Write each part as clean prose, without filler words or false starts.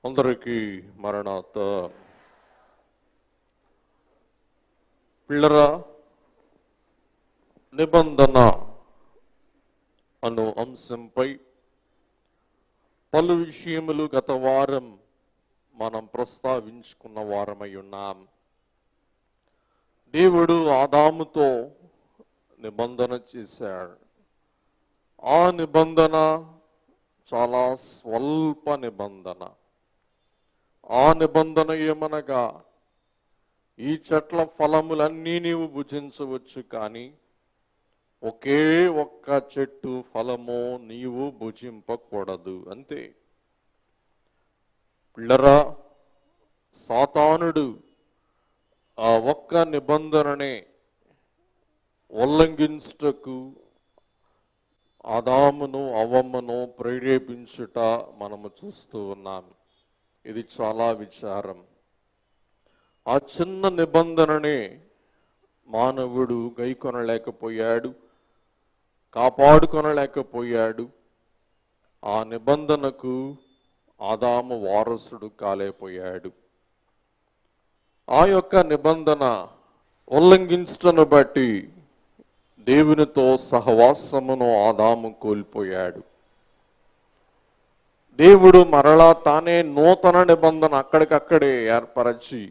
అందరికీ మరణాత. పిల్లరా, నిబంధన అను అంశంపై పలు విషయములు గత వారం మనం ప్రస్తావించుకున్న వారమై ఉన్నాం. దేవుడు ఆదాముతో నిబంధన చేశాడు. ఆ నిబంధన చాలా స్వల్ప నిబంధన. ఆ నిబంధన ఏమనగా, ఈ చెట్ల ఫలములన్నీ నీవు భుజించవచ్చు, కానీ ఒకే ఒక్క చెట్టు ఫలము నీవు భుజింపకూడదు, అంతే. పిల్లరా, సాతానుడు ఆ ఒక్క నిబంధననే ఉల్లంఘించుటకు ఆదామును అవ్వమ్మను ప్రేరేపించుట మనము చూస్తూ ఉన్నాం. ఇది చాలా విచారం. ఆ చిన్న నిబంధననే మానవుడు గైకొనలేకపోయాడు, కాపాడుకొనలేకపోయాడు. ఆ నిబంధనకు ఆదాము వారసుడు కాలేపోయాడు. ఆ యొక్క నిబంధన ఉల్లంఘించటను బట్టి దేవునితో సహవాసమును ఆదాము కోల్పోయాడు. దేవుడు మరలా తానే నూతన నిబంధన అక్కడికక్కడే ఏర్పరచి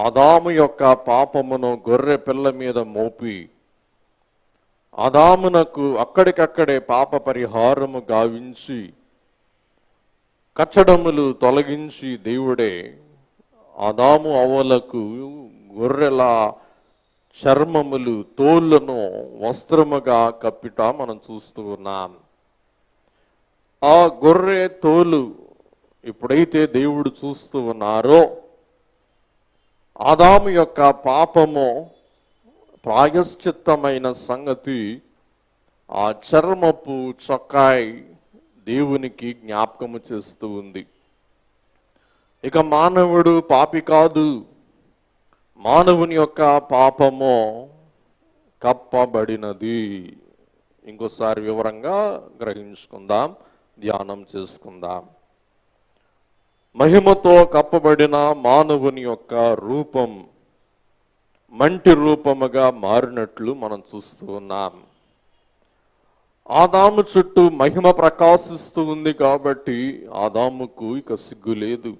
ఆదాము యొక్క పాపమును గొర్రె పిల్ల మీద మోపి ఆదామునకు అక్కడికక్కడే పాప పరిహారము గావించి కచ్చడములు తొలగించి దేవుడే ఆదాము అవ్వలకు గొర్రెల చర్మములు తోళ్లను వస్త్రముగా కప్పిట మనం చూస్తూ ఉన్నాం. ఆ గొర్రె తోలు ఎప్పుడైతే దేవుడు చూస్తూ ఉన్నారో, ఆదాము యొక్క పాపము ప్రాయశ్చిత్తమైన సంగతి ఆ చర్మపు చొక్కాయి దేవునికి జ్ఞాపకము చేస్తూ ఉంది. ఇక మానవుడు పాపి కాదు. మానవుని యొక్క పాపము కప్పబడినది. ఇంకోసారి వివరంగా గ్రహించుకుందాం, ధ్యానం చేసుకుందాం. మహిమతో కప్పబడిన మానవుని యొక్క రూపం మంటి రూపముగా మారినట్లు మనం చూస్తూ ఉన్నాం. ఆదాము చుట్టూ మహిమ ప్రకాశిస్తూ ఉంది కాబట్టి ఆదాముకు ఇక సిగ్గు లేదు.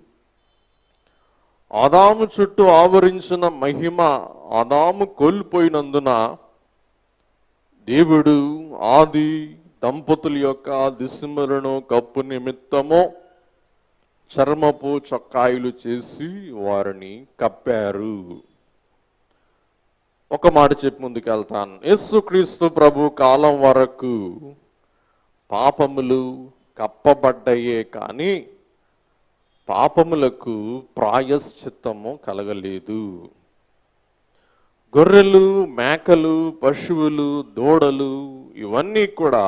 ఆదాము చుట్టూ ఆవరించిన మహిమ ఆదాము కోల్పోయినందున దేవుడు ఆది దంపతుల యొక్క దిశములను కప్పు నిమిత్తము చర్మపు చొక్కాయిలు చేసి వారిని కప్పారు. ఒక మాట చెప్పి ముందుకెళ్తాను. యేసుక్రీస్తు ప్రభు కాలం వరకు పాపములు కప్పబడ్డాయే కానీ పాపములకు ప్రాయశ్చిత్తము కలగలేదు. గొర్రెలు, మేకలు, పశువులు, దూడలు ఇవన్నీ కూడా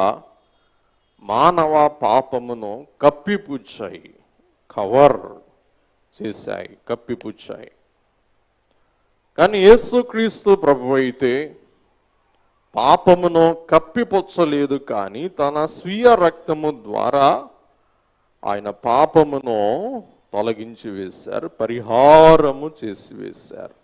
మానవ పాపమును కప్పిపుచ్చాయి, కవర్ చేశాయి, కప్పిపుచ్చాయి. కానీ యేసుక్రీస్తు ప్రభు అయితే పాపమును కప్పిపుచ్చలేదు, కానీ తన స్వీయ రక్తము ద్వారా ఆయన పాపమును తొలగించి వేశారు, పరిహారము చేసి వేశారు.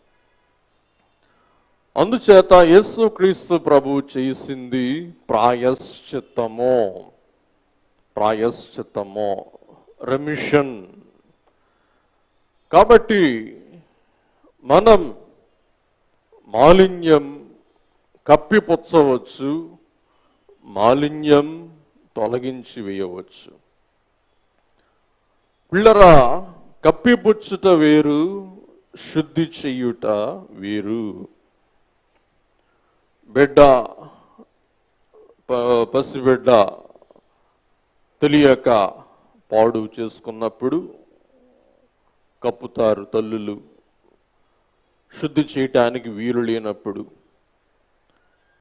అందుచేత యేసుక్రీస్తు ప్రభు చేసింది ప్రాయశ్చిత్తము, రెమిషన్. కాబట్టి మనం మాలిన్యం కప్పిపుచ్చవచ్చు, మాలిన్యం తొలగించి వేయవచ్చు. పిల్లరా, కప్పిపుచ్చుట వేరు, శుద్ధి చెయ్యుట వేరు. పసిబిడ్డ తెలియక పాడు చేసుకున్నప్పుడు కప్పుతారు తల్లులు, శుద్ధి చేయటానికి వీలు లేనప్పుడు.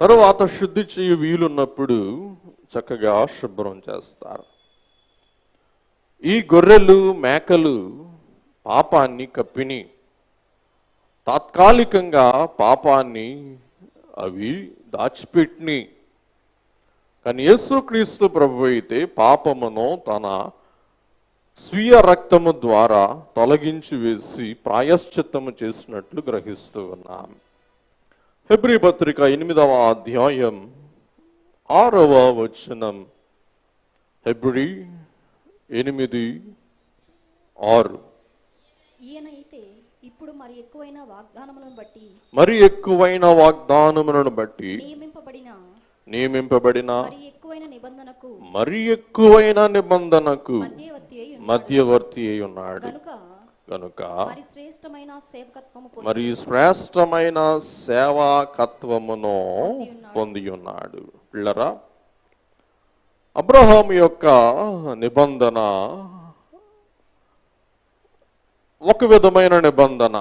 తరువాత శుద్ధి చేయ వీలున్నప్పుడు చక్కగా శుభ్రం చేస్తారు. ఈ గొర్రెలు, మేకలు పాపాన్ని కప్పిని, తాత్కాలికంగా పాపాన్ని అవి దాచిపెట్టిని. కానీ యేసుక్రీస్తు ప్రభు అయితే పాపమును తన స్వీయ రక్తము ద్వారా తొలగించి వేసి ప్రాయశ్చిత్తము చేసినట్లు గ్రహిస్తూ ఉన్నాం. హెబ్రీ పత్రిక 8వ అధ్యాయం 6వ వచనం. హెబ్రీ 8:6. ఈయనైతే ఇప్పుడు మరి ఎక్కువైన వాగ్దానములను బట్టి నియమింపబడిన మరి ఎక్కువైన నిబంధనకు మధ్యవర్తి అయి ఉన్నాడు కనుక మరి శ్రేష్టమైన సేవాకత్వమును పొంది ఉన్నాడు. పిల్లరా, అబ్రహాము యొక్క నిబంధన ఒక విధమైన నిబంధన.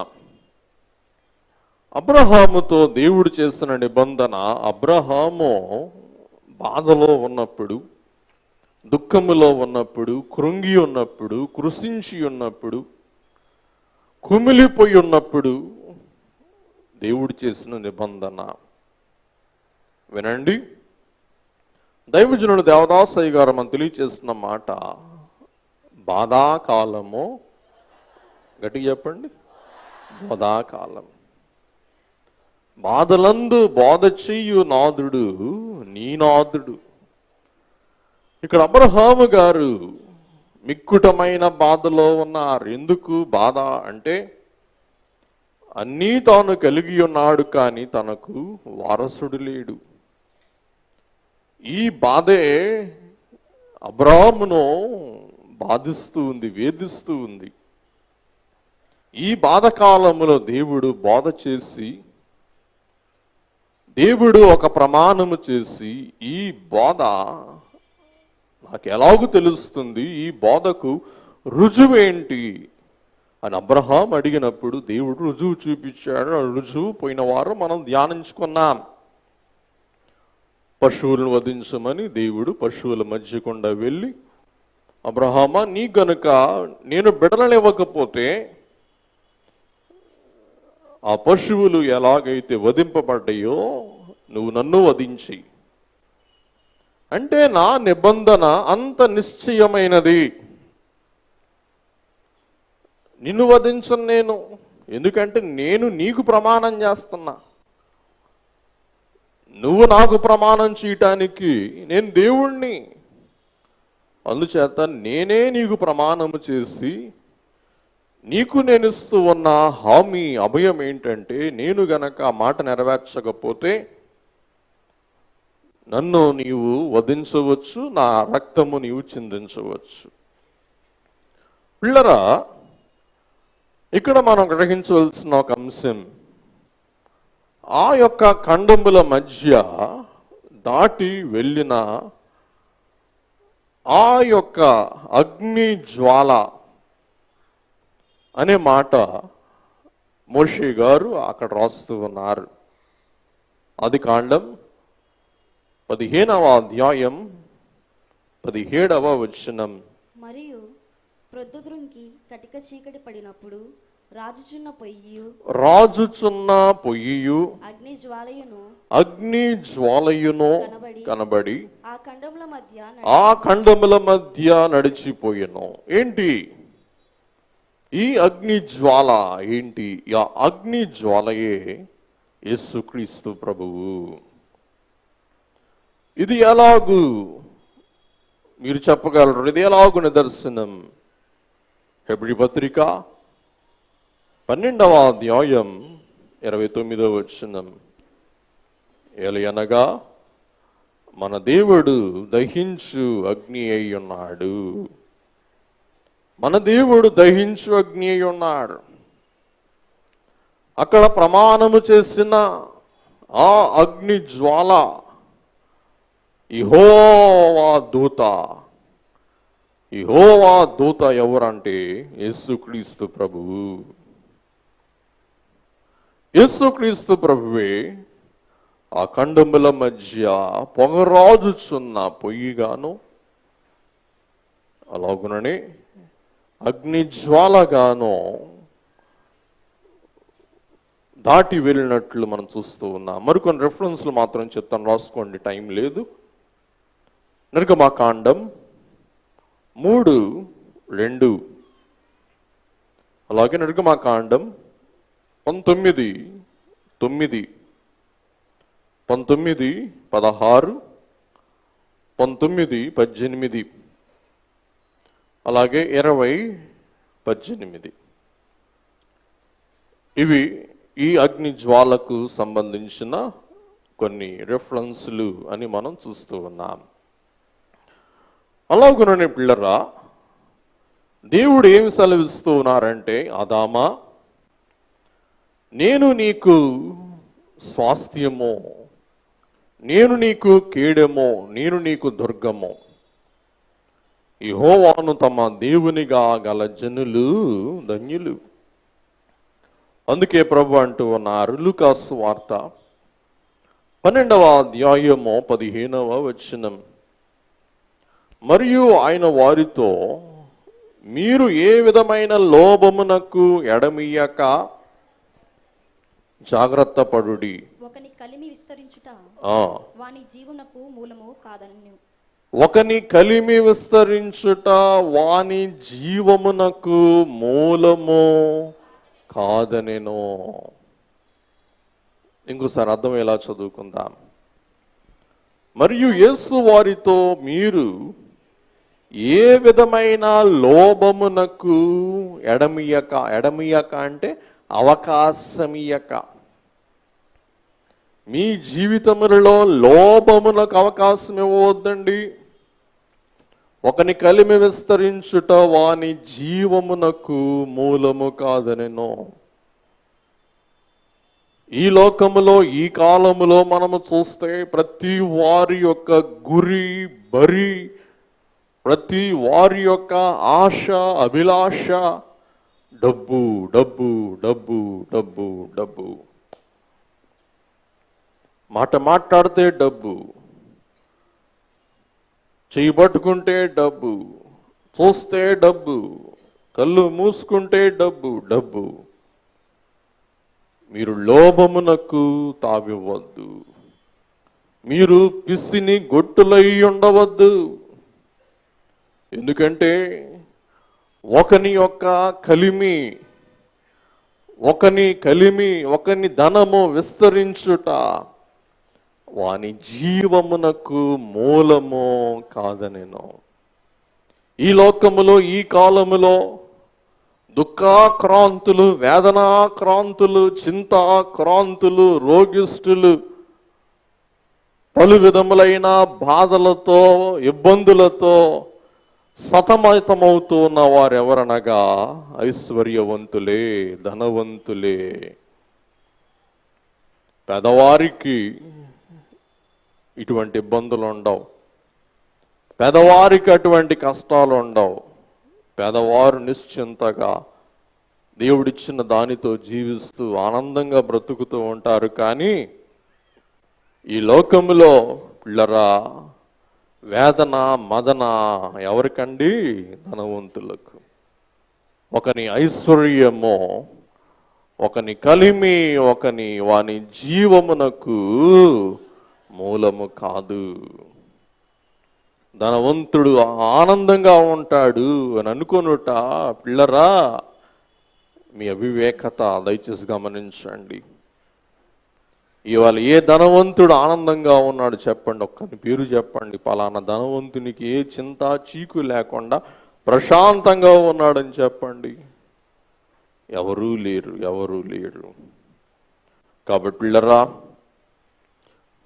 అబ్రహాముతో దేవుడు చేసిన నిబంధన, అబ్రహాము బాధలో ఉన్నప్పుడు, దుఃఖములో ఉన్నప్పుడు, కృంగి ఉన్నప్పుడు, కృషించి ఉన్నప్పుడు, కుమిలిపోయి ఉన్నప్పుడు దేవుడు చేసిన నిబంధన. వినండి, దైవజనుడు దేవదాసయ్య గారు మనం తెలియచేసిన మాట, బాధాకాలము, గట్టిగా చెప్పండి, బోధాకాలం. బాధలందు బోధ చెయ్యు నాదుడు నీ నాదుడు. ఇక్కడ అబ్రహాము గారు మిక్కుటమైన బాధలో ఉన్నారు. ఎందుకు బాధ అంటే, అన్నీ తాను కలిగి ఉన్నాడు కానీ తనకు వారసుడు లేడు. ఈ బాధే అబ్రహామును బాధిస్తూ ఉంది, వేధిస్తూ ఉంది. ఈ బాధకాలములో దేవుడు బోధ చేసి, దేవుడు ఒక ప్రమాణము చేసి, ఈ బోధ నాకు ఎలాగూ తెలుస్తుంది, ఈ బోధకు రుజువేంటి అని అబ్రహాం అడిగినప్పుడు దేవుడు రుజువు చూపించాడు. ఆ రుజువు పోయిన వారం మనం ధ్యానించుకున్నాం. పశువులను వధించమని దేవుడు పశువుల మధ్య గుండా వెళ్ళి, అబ్రహామా, నీ గనుక నేను బిడ్డలనివ్వకపోతే ఆ పశువులు ఎలాగైతే వధింపబడ్డాయో నువ్వు నన్ను వధించి. అంటే నా నిబంధన అంత నిశ్చయమైనది, నిన్ను వధించను నేను. ఎందుకంటే నేను నీకు ప్రమాణం చేస్తున్నా, నువ్వు నాకు ప్రమాణం చేయటానికి నేను దేవుణ్ణి. అందుచేత నేనే నీకు ప్రమాణము చేసి నీకు నేను ఇస్తూ ఉన్న హామీ, అభయం ఏంటంటే, నేను గనక ఆ మాట నెరవేర్చకపోతే నన్ను నీవు వధించవచ్చు, నా రక్తము నీవు చిందించవచ్చు. పిల్లరా, ఇక్కడ మనం గ్రహించవలసిన ఒక అంశం, ఆ యొక్క ఖండముల మధ్య దాటి వెళ్ళిన ఆ యొక్క అగ్ని జ్వాల అనే మాట మోషే గారు అక్కడ రాస్తూ ఉన్నారు. ఆదికాండం 15వ అధ్యాయం 17వ వచనం. మరియు ప్రొద్దుగుంకి కటిక చీకటి పడినప్పుడు రాజుచున్న పొయ్యియు అగ్ని జ్వాలయును కనబడి ఆ ఖండముల మధ్య నడిచిపోయెను. ఏంటి ఈ అగ్ని జ్వాల? ఏంటి ఆ అగ్ని జ్వాలయే యేసుక్రీస్తు ప్రభువు. ఇది ఎలాగు మీరు చెప్పగలరు? ఇది ఎలాగు నిదర్శనం? హెబ్రీ పత్రిక 12వ అధ్యాయం 29వ వచనం. ఏలయనగా మన దేవుడు దహించు అగ్ని అయి ఉన్నాడు. మన దేవుడు దహించు అగ్ని అయి ఉన్నాడు. అక్కడ ప్రమాణము చేసిన ఆ అగ్ని జ్వాల యెహోవా దూత. యెహోవా దూత ఎవరంటే యేసుక్రీస్తు ప్రభువు. యేసుక్రీస్తు ప్రభువే ఆ ఖండముల మధ్య పొగరాజుచున్న పొయ్యిగాను, అలాగుననే అగ్ని జ్వాలగాను దాటి వెళ్ళినట్లు మనం చూస్తూ ఉన్నాం. మరికొన్ని రెఫరెన్స్లు మాత్రం చెప్తాను, రాసుకోండి, టైం లేదు. నిర్గమాకాండం 3 2. అలాగే నిర్గమాకాండం 19, 9, 19, 16, 19, 18, అలాగే 20, 18. ఇవి ఈ అగ్ని జ్వాలకు సంబంధించిన కొన్ని రెఫరెన్స్లు అని మనం చూస్తూ ఉన్నాం. అలాగుననే పిల్లరా, దేవుడు ఏమి సెలవిస్తూ ఉన్నారంటే, ఆదామా, నేను నీకు స్వాస్థ్యమో, నేను నీకు కేడెమో, నేను నీకు దుర్గమో. యెహోవాను తమ దేవునిగా గల జనులు ధన్యులు. అందుకే ప్రభు అంటూ ఉన్నారు, లూకాసు వార్త 12వ అధ్యాయము 15వ వచనం, మరియు ఆయన వారితో, మీరు ఏ విధమైన లోభమునకు ఎడమియ్యక జాగ్రత్త పడుడి. ఒకని కలిమి విస్తరించుట వాని జీవనకు మూలము కాదన్ను. ఒకని కలిమి విస్తరించుట వాని జీవమునకు మూలము కాదనెను. ఇంకోసారి అర్థమయ్యేలా చదువుకుందాం. మరియు యేసు వారితో, మీరు ఏ విధమైన లోభమునకు ఎడమియ్యక అంటే అవకాశమియ్యక, మీ జీవితములలో లోభమునకు అవకాశం ఇవ్వవద్దండి. ఒకని కలిమి విస్తరించుట వాని జీవమునకు మూలము కాదనెను. ఈ లోకములో, ఈ కాలములో మనము చూస్తే ప్రతి వారి యొక్క గురి, బరి, ప్రతి వారి యొక్క ఆశ, అభిలాష డబ్బు, డబ్బు, డబ్బు, డబ్బు, డబ్బు. మాట్లాడితే డబ్బు, చెయ్యి పట్టుకుంటే డబ్బు, చూస్తే డబ్బు, కళ్ళు మూసుకుంటే డబ్బు, డబ్బు. మీరు లోభమునకు తావివ్వద్దు. మీరు పిసిని గొట్టులై ఉండవద్దు. ఎందుకంటే ఒకని యొక్క కలిమి, ఒకని ధనము విస్తరించుట వాని జీవమునకు మూలము కాదనెను. ఈ లోకములో, ఈ కాలములో దుఃఖాక్రాంతులు, వేదనాక్రాంతులు, చింతాక్రాంతులు, రోగిష్ఠులు, పలు విధములైన బాధలతో, ఇబ్బందులతో సతమతమవుతూ ఉన్న వారెవరనగా ఐశ్వర్యవంతులే, ధనవంతులే. పేదవారికి ఇటువంటి ఇబ్బందులు ఉండవు, పేదవారికి అటువంటి కష్టాలు ఉండవు. పేదవారు నిశ్చింతగా దేవుడిచ్చిన దానితో జీవిస్తూ ఆనందంగా బ్రతుకుతూ ఉంటారు. కానీ ఈ లోకములో పిల్లరా, వేదన, మదన ఎవరికండి? ధనవంతులకు. ఒకని ఐశ్వర్యమో, ఒకని కలిమి, వాని జీవమునకు మూలము కాదు. ధనవంతుడు ఆనందంగా ఉంటాడు అని అనుకొనుట పిల్లరా మీ అవివేకత. దయచేసి గమనించండి. ఇవాళ ఏ ధనవంతుడు ఆనందంగా ఉన్నాడు చెప్పండి, ఒక్కని పేరు చెప్పండి. పలానా ధనవంతునికి ఏ చింత చీకు లేకుండా ప్రశాంతంగా ఉన్నాడని చెప్పండి. ఎవరూ లేరు. కాబట్టి పిల్లరా,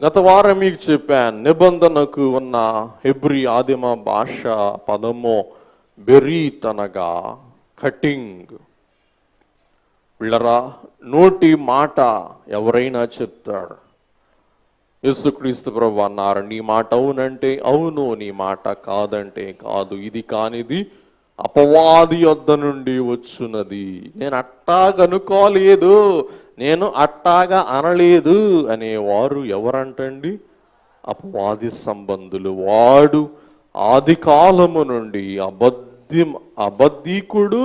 గత వారం మీకు చెప్పాను, నిబంధనకు ఉన్న హెబ్రీ ఆదిమ భాష పదము బెరీత్ అనగా కటింగ్. పిల్లరా, నోటి మాట ఎవరైనా చెప్తాడు. యేసుక్రీస్తు ప్రభువు అన్నారు, నీ మాట అవునంటే అవును, నీ మాట కాదంటే కాదు. ఇది కానిది అపవాది యొద్ద నుండి వచ్చున్నది. నేను అట్టాగనుకోలేదు, నేను అట్టాగా అనలేదు అనేవారు ఎవరంటండి? అపవాది సంబంధులు. వాడు ఆది కాలము నుండి అబద్ధీకుడు,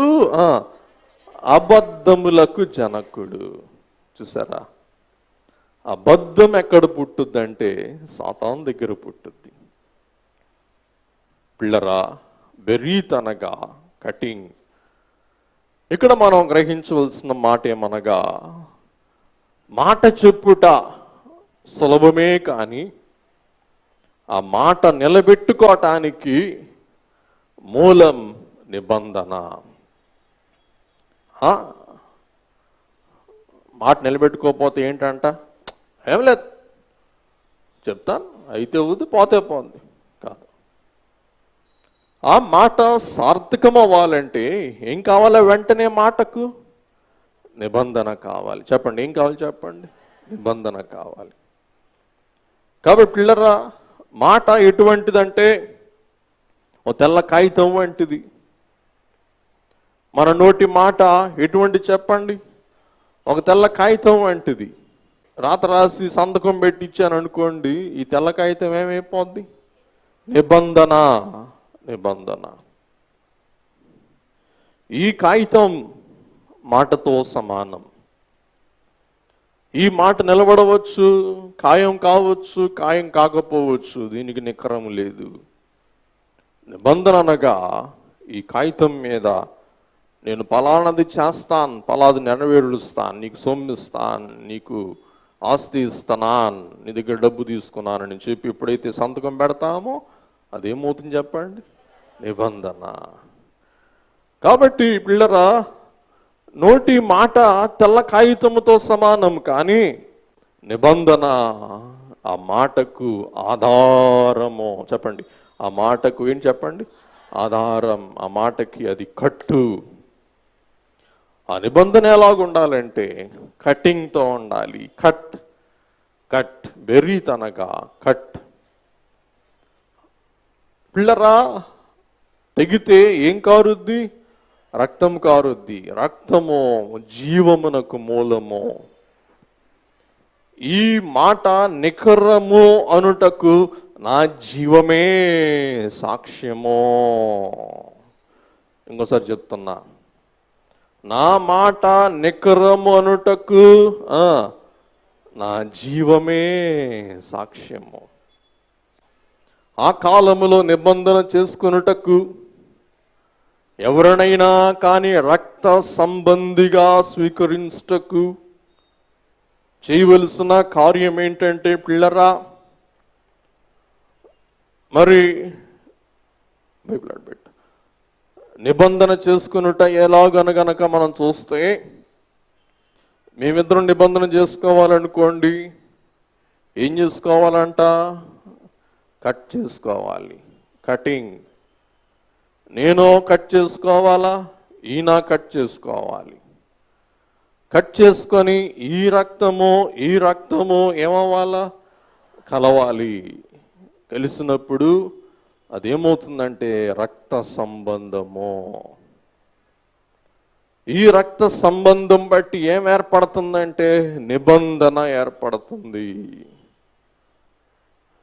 అబద్ధములకు జనకుడు. చూసారా, అబద్ధం ఎక్కడ పుట్టుద్దంటే సాతాను దగ్గర పుట్టుద్ది. పిల్లరా, బెరీత్ అనగా కటింగ్. ఇక్కడ మనం గ్రహించవలసిన మాట ఏమనగా, మాట చెప్పుట సులభమే కానీ ఆ మాట నిలబెట్టుకోవటానికి మూలం నిబంధన. మాట నిలబెట్టుకోకపోతే ఏంటంట, ఏం లేదు చెప్తాను అయితే అవుద్ది పోతే పోంది కాదు. ఆ మాట సార్థకం అవ్వాలంటే ఏం కావాలా? వెంటనే మాటకు నిబంధన కావాలి. చెప్పండి, ఏం కావాలి చెప్పండి? నిబంధన కావాలి. కాబట్టి పిల్లరా, మాట ఎటువంటిదంటే ఓ తెల్ల కాగితం వంటిది. మన నోటి మాట ఎటువంటి చెప్పండి? ఒక తెల్ల కాగితం వంటిది. రాత రాసి సంతకం పెట్టి ఇచ్చాను అనుకోండి, ఈ తెల్ల కాగితం ఏమైపోద్ది? నిబంధన. నిబంధన. ఈ కాగితం మాటతో సమానం. ఈ మాట నిలబడవచ్చు, ఖాయం కావచ్చు, ఖాయం కాకపోవచ్చు, దీనికి నికరం లేదు. నిబంధన అనగా ఈ కాగితం మీద నేను పలానది చేస్తాను, పలాది నెరవేరుస్తాను, నీకు సొమ్మిస్తాను, నీకు ఆస్తి ఇస్తాను, నీ దగ్గర డబ్బు తీసుకున్నానని చెప్పి ఎప్పుడైతే సంతకం పెడతామో అదేమవుతుంది చెప్పండి? నిబంధన. కాబట్టి పిల్లరా, నోటి మాట తెల్ల కాగితముతో సమానం, కానీ నిబంధన ఆ మాటకు ఆధారము. చెప్పండి, ఆ మాటకు ఏం చెప్పండి? ఆధారం. ఆ మాటకి అది కట్టు. ఆ నిబంధన ఎలాగుండాలంటే కటింగ్తో ఉండాలి. కట్. కట్. బెర్రీతనగా కట్. పిల్లరా, తెగితే ఏం కారుద్ది? రక్తం కారుద్ది. రక్తము జీవమునకు మూలము. ఈ మాట నికరము అనుటకు నా జీవమే సాక్ష్యము. ఇంకోసారి చెప్తున్నా, నా మాట నికరము అనుటకు నా జీవమే సాక్ష్యము. ఆ కాలములో నిబంధన చేసుకొనుటకు ఎవరినైనా కానీ రక్త సంబంధిగా స్వీకరించుటకు చేయవలసిన కార్యం ఏంటంటే పిల్లరా, మరి బైబిల్ అడ్బెట్ నిబంధన చేసుకునుట ఎలాగనగనక మనం చూస్తే, మేమిద్దరం నిబంధన చేసుకోవాలనుకోండి, ఏం చేసుకోవాలంట? కట్ చేసుకోవాలి. కటింగ్. నేను కట్ చేసుకోవాలా, ఈయన కట్ చేసుకోవాలి. కట్ చేసుకొని ఈ రక్తము ఏమవ్వాలా? కలవాలి. కలిసినప్పుడు అదేమవుతుందంటే రక్త సంబంధము. ఈ రక్త సంబంధం బట్టి ఏం ఏర్పడుతుందంటే నిబంధన ఏర్పడుతుంది.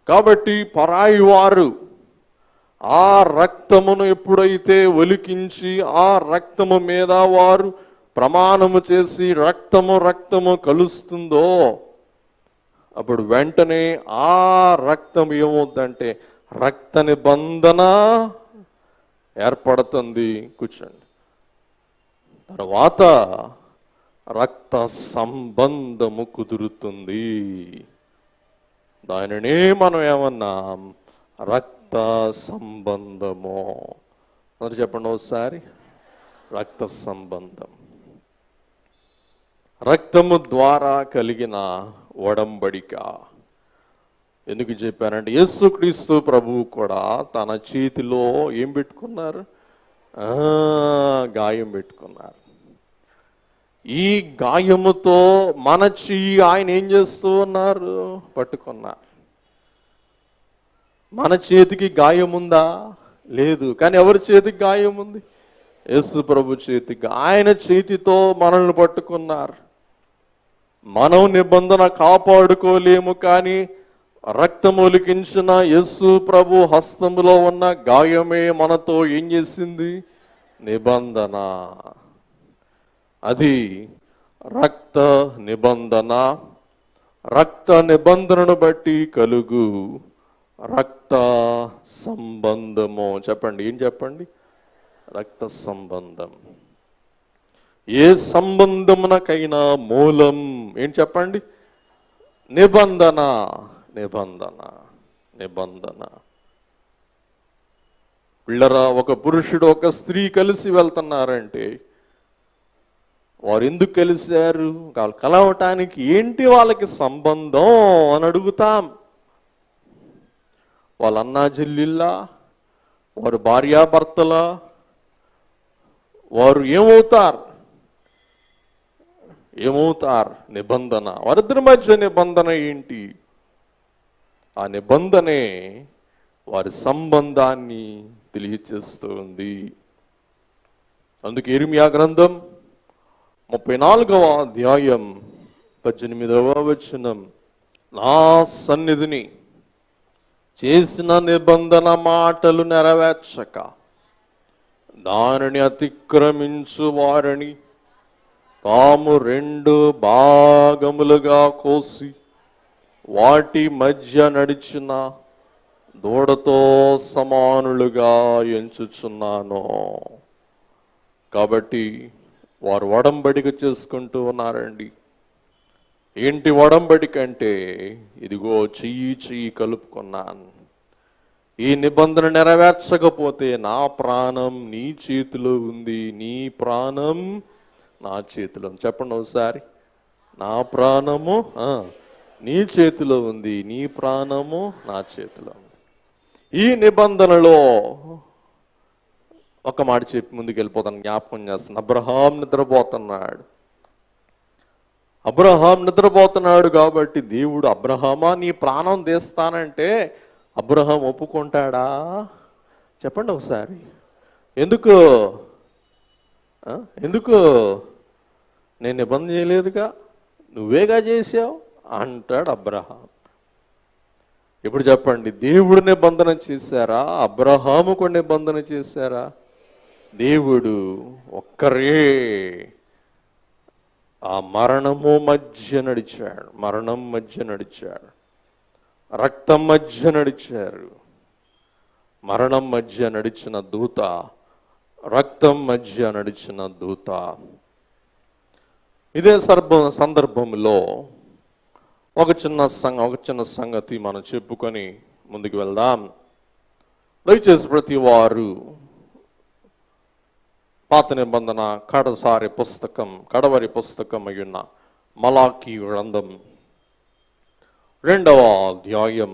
కాబట్టి పరాయి వారు ఆ రక్తమును ఎప్పుడైతే ఒలికించి ఆ రక్తము మీద వారు ప్రమాణము చేసి రక్తము కలుస్తుందో, అప్పుడు వెంటనే ఆ రక్తం ఏమవుతుందంటే రక్త నిబంధన ఏర్పడుతుంది. కూర్చోండి. తర్వాత రక్త సంబంధము కుదురుతుంది. దానినే మనం ఏమన్నాం? రక్త సంబంధము. అందరూ చెప్పండి ఒకసారి. రక్త సంబంధం. రక్తము ద్వారా కలిగిన ఒడంబడిక. ఎందుకు చెప్పానంటే యేసుక్రీస్తు ప్రభువు కూడా తన చేతిలో ఏం పెట్టుకున్నారు? గాయం పెట్టుకున్నారు. ఈ గాయముతో మన చెయ్యి ఆయన ఏం చేస్తూ ఉన్నారు? పట్టుకున్నారు. మన చేతికి గాయం ఉందా? లేదు. కానీ ఎవరి చేతికి గాయం ఉంది? యేసు ప్రభు చేతికి. ఆయన చేతితో మనల్ని పట్టుకున్నారు. మనం నిబంధన కాపాడుకోలేము, కానీ రక్తమొలికించిన యేసు ప్రభు హస్తములో ఉన్న గాయమే మనతో ఏం చేసింది? నిబంధన. అది రక్త నిబంధన. రక్త నిబంధనను బట్టి కలుగు రక్త సంబంధము. చెప్పండి, ఏం చెప్పండి? రక్త సంబంధం. ఏ సంబంధమునకైనా మూలం ఏం చెప్పండి? నిబంధన. నిబంధన. నిబంధన. పిల్లరా, ఒక పురుషుడు ఒక స్త్రీ కలిసి వెళ్తున్నారంటే వారు ఎందుకు కలిశారు? వాళ్ళు కలవటానికి ఏంటి వాళ్ళకి సంబంధం అని అడుగుతాం. వాళ్ళ అన్నా చెల్లిళ్ళా, వారు భార్యాభర్తలా, వారు ఏమవుతారు? ఏమవుతారు? నిబంధన. వారిద్దరి మధ్య నిబంధన ఏంటి? ఆ నిబంధనే వారి సంబంధాన్ని తెలియచేస్తుంది. అందుకే ఇర్మియా గ్రంథం 34వ అధ్యాయం 18వ వచనం, నా సన్నిధిని చేసిన నిబంధన మాటలు నెరవేర్చక దానిని అతిక్రమించు వారిని తాము 2 భాగములుగా కోసి వాటి మధ్య నడిచిన దూడతో సమానులుగా ఎంచుచున్నాను. కాబట్టి వారు ఒడంబడిక చేసుకుంటూ ఉన్నారండి. ఏంటి ఒడంబడిక అంటే? ఇదిగో చెయ్యి చెయ్యి కలుపుకున్నాను, ఈ నిబంధన నెరవేర్చకపోతే నా ప్రాణం నీ చేతిలో ఉంది, నీ ప్రాణం నా చేతిలో. చెప్పండి ఒకసారి, నా ప్రాణము నీ చేతిలో ఉంది, నీ ప్రాణము నా చేతిలో. ఈ నిబంధనలో ఒక మాట చెప్పి ముందుకు వెళ్ళిపోతాను, జ్ఞాపకం చేస్తాను. అబ్రహాం నిద్రపోతున్నాడు. అబ్రహాం నిద్రపోతున్నాడు కాబట్టి దేవుడు, అబ్రహామా నీ ప్రాణం తీస్తానంటే అబ్రహాం ఒప్పుకుంటాడా? చెప్పండి ఒకసారి. ఎందుకు? ఎందుకు? నేను నిబంధన చేయలేదుగా, నువ్వేగా చేసావు అంటాడు అబ్రహాం. ఇప్పుడు చెప్పండి, దేవుడు నిబంధన చేశారా? అబ్రహాముకు నిబంధన చేశారా? దేవుడు ఒక్కరే ఆ మరణము మధ్య నడిచాడు, మరణం మధ్య నడిచాడు, రక్తం మధ్య నడిచారు. మరణం మధ్య నడిచిన దూత, రక్తం మధ్య నడిచిన దూత. ఇదే సందర్భంలో ఒక చిన్న సంగతి మనం చెప్పుకొని ముందుకు వెళ్దాం. దయచేసి ప్రతి వారు పాత నిబంధన కడవరి పుస్తకం అయ్యున్న మలాకీ గ్రంథం 2వ అధ్యాయం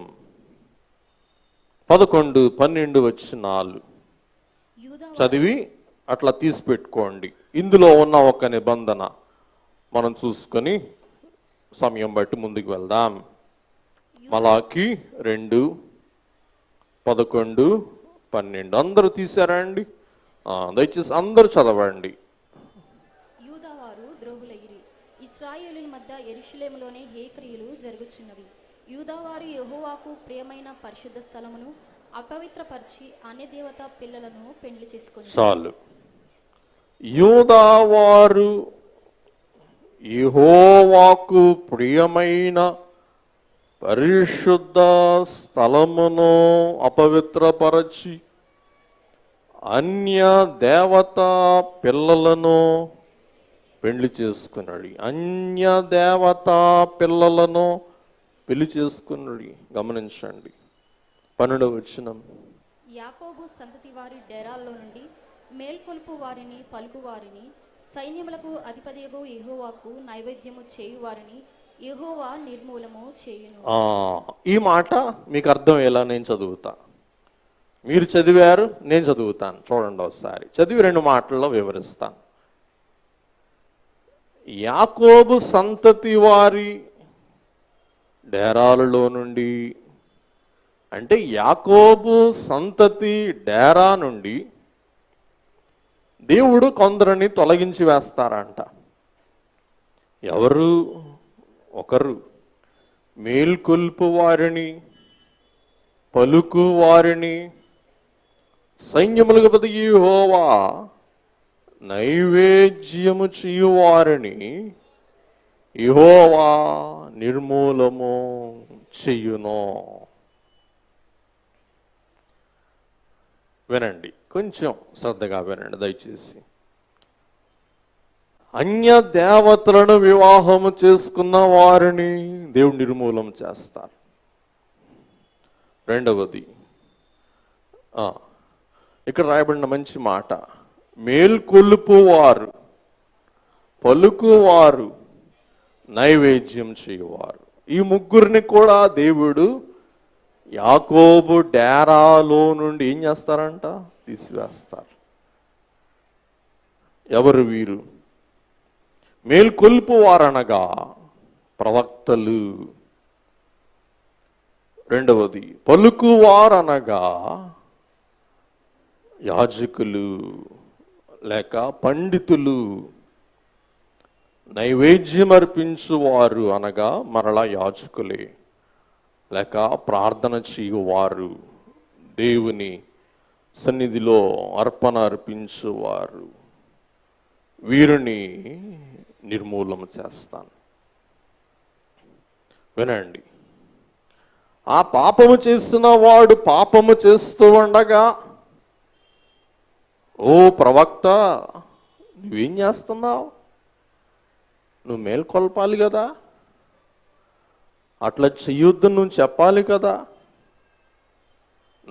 11, 12 వచనాలు చదివి అట్లా తీసి పెట్టుకోండి. ఇందులో ఉన్న ఒక నిబంధన మనం చూసుకొని సమయం బట్టి ముందుకు వెళ్దాం. మలాకీ 2, 11, 12 అందరూ తీసారా అండి? దయచేసి అందరూ చదవండి. యూదావారు ద్రోహులైరి, ఇశ్రాయేలుల మధ్య యెరూషలేములోనే హే క్రియలు జరుగుచున్నవి. యూదావారు యెహోవాకు ప్రియమైన పరిశుద్ధ స్థలమును అపవిత్రపరిచి అన్య దేవత పిల్లలను పెండ్లి చేసుకున్నారు. చాలు. యూదావారు యెహోవాకు ప్రియమైన పరిశుద్ధ స్థలమును అపవిత్రపరచి అన్య దేవత పిల్లలను పెళ్లి చేసుకున్నాడు. అన్య దేవత పిల్లలను పెళ్లి చేసుకున్నాడు. గమనించండి 12వ వచనం. యాకోబు సంతతి వారి డేరాల్లో నుండి మేల్కొల్పు వారిని, పలుకు వారిని, సైన్యములకు అధిపతియగు యెహోవాకు నైవేద్యము చేయువారిని యెహోవా నిర్మూలము చేయును. ఈ మాట మీకు అర్థం ఎలా నేను చదువుతా, మీరు చదివారు, నేను చదువుతాను. చూడండి ఒకసారి చదివి 2 మాటల్లో వివరిస్తాను. యాకోబు సంతతి వారి డేరాలలో నుండి, అంటే యాకోబు సంతతి డేరా నుండి దేవుడు కొందరిని తొలగించి వేస్తారంట. ఎవరు? ఒకరు మేల్కొల్పు వారిని, పలుకు వారిని, సైన్యములకు అధిపతి యెహోవా నైవేద్యము చేయువారిని యెహోవా నిర్మూలము చెయ్యును. వినండి, కొంచెం శ్రద్ధగా వినండి దయచేసి. అన్య దేవతలను వివాహము చేసుకున్న వారిని దేవుడు నిర్మూలం చేస్తారు. రెండవది, ఇక్కడ రాయబడిన మంచి మాట, మేల్కొల్పువారు, పలుకువారు, నైవేద్యం చేయువారు. ఈ ముగ్గురిని కూడా దేవుడు యాకోబు డేరాలో నుండి ఏం చేస్తారంట? తీసివేస్తారు. ఎవరు వీరు? మేల్కొల్పువారనగా ప్రవక్తలు. రెండవది, పలుకువారనగా యాజకులు లేక పండితులు. నైవేద్యం అర్పించువారు అనగా మరలా యాజకులే లేక ప్రార్థన చేయువారు, దేవుని సన్నిధిలో అర్పణ అర్పించువారు. వీరిని నిర్మూలన చేస్తాను. వినండి, ఆ పాపము చేసిన వాడు పాపము చేస్తూ ఉండగా, ఓ ప్రవక్త నువ్వేం చేస్తున్నావు? నువ్వు మేల్కొల్పాలి కదా, అట్లా చెయ్యొద్దు నువ్వు చెప్పాలి కదా.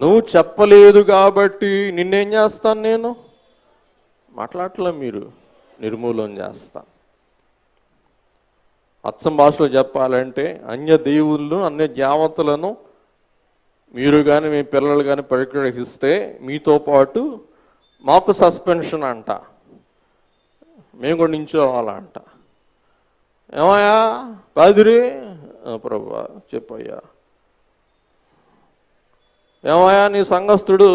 నువ్వు చెప్పలేదు కాబట్టి నిన్నేం చేస్తాను నేను? మాట్లాడలే, మీరు నిర్మూలన చేస్తాను. అచ్చం భాషలో చెప్పాలంటే అన్య దేవుళ్ళు, అన్య దేవతలను మీరు కానీ మీ పిల్లలు కానీ పరిగ్రహిస్తే మీతో పాటు మాకు సస్పెన్షన్ అంట, మేము కూడా నించోవాలంట. ఏమయ్యా కాదురి, ప్రభువా చెప్పయ్యా. ఏమయ్యా నీ సంఘస్థుడు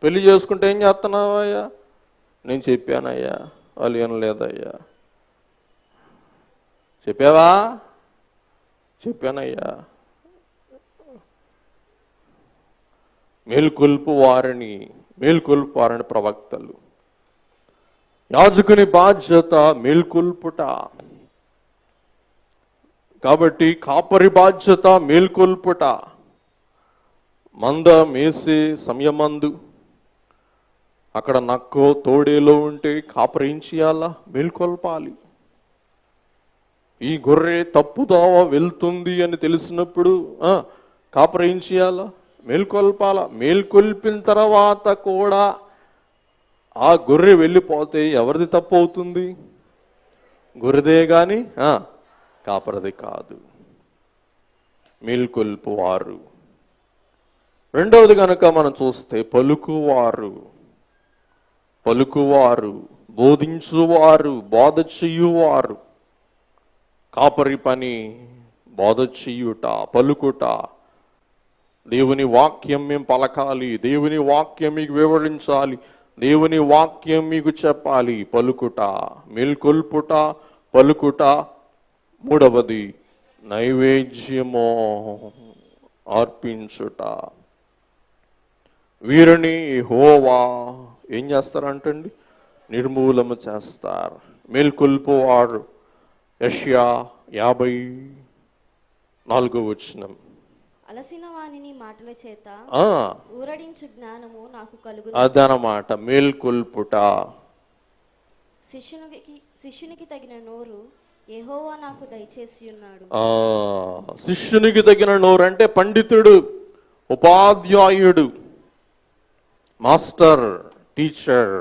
పెళ్లి చేసుకుంటే ఏం చేస్తున్నావయ్యా? నేను చెప్పానయ్యా, వాళ్ళు వినలేదయ్యా. చెప్పావా? చెప్పానయ్యా. మేల్కొల్పువారని ప్రవక్తలు. యాజకుని బాధ్యత మేల్కొల్పుట. కాబట్టి కాపరి బాధ్యత మేల్కొల్పుట. మంద మేసే సమయమందు అక్కడ నక్కో తోడేలో ఉంటే కాపరి ఏం చేయాలా? మేల్కొల్పాలి. ఈ గొర్రె తప్పుదోవ వెళ్తుంది అని తెలిసినప్పుడు కాపరి ఏం చేయాలా? మేల్కొల్పాల. మేల్కొల్పిన తర్వాత కూడా ఆ గొర్రె వెళ్ళిపోతే ఎవరిది తప్పు అవుతుంది? గొర్రెదే కానీ కాపరిది కాదు. మేల్కొల్పువారు. రెండవది కనుక మనం చూస్తే పలుకువారు. బోధించువారు, బోధ చెయ్యువారు. కాపరి పని బోధ చెయ్యుట, పలుకుట. దేవుని వాక్యం మేము పలకాలి, దేవుని వాక్యం మీకు వివరించాలి, దేవుని వాక్యం మీకు చెప్పాలి. పలుకుట, మేల్కొల్పుట, పలుకుట. మూడవది నైవేద్యము అర్పించుట. వీరిని యెహోవా ఏం చేస్తారంటండి? నిర్మూలన చేస్తారు. మేల్కొల్పువారు. యెషయా 54:4. అలసిన వానిని మాటల చేత ఊరడించు జ్ఞానము నాకు కలుగును. అదనమాట మేల్కొల్పుట. శిష్యునికి తగిన నోరు యెహోవా నాకు దయచేసి ఉన్నాడు. శిష్యునికి తగిన నోరు అంటే పండితుడు, ఉపాధ్యాయుడు, మాస్టర్, టీచర్.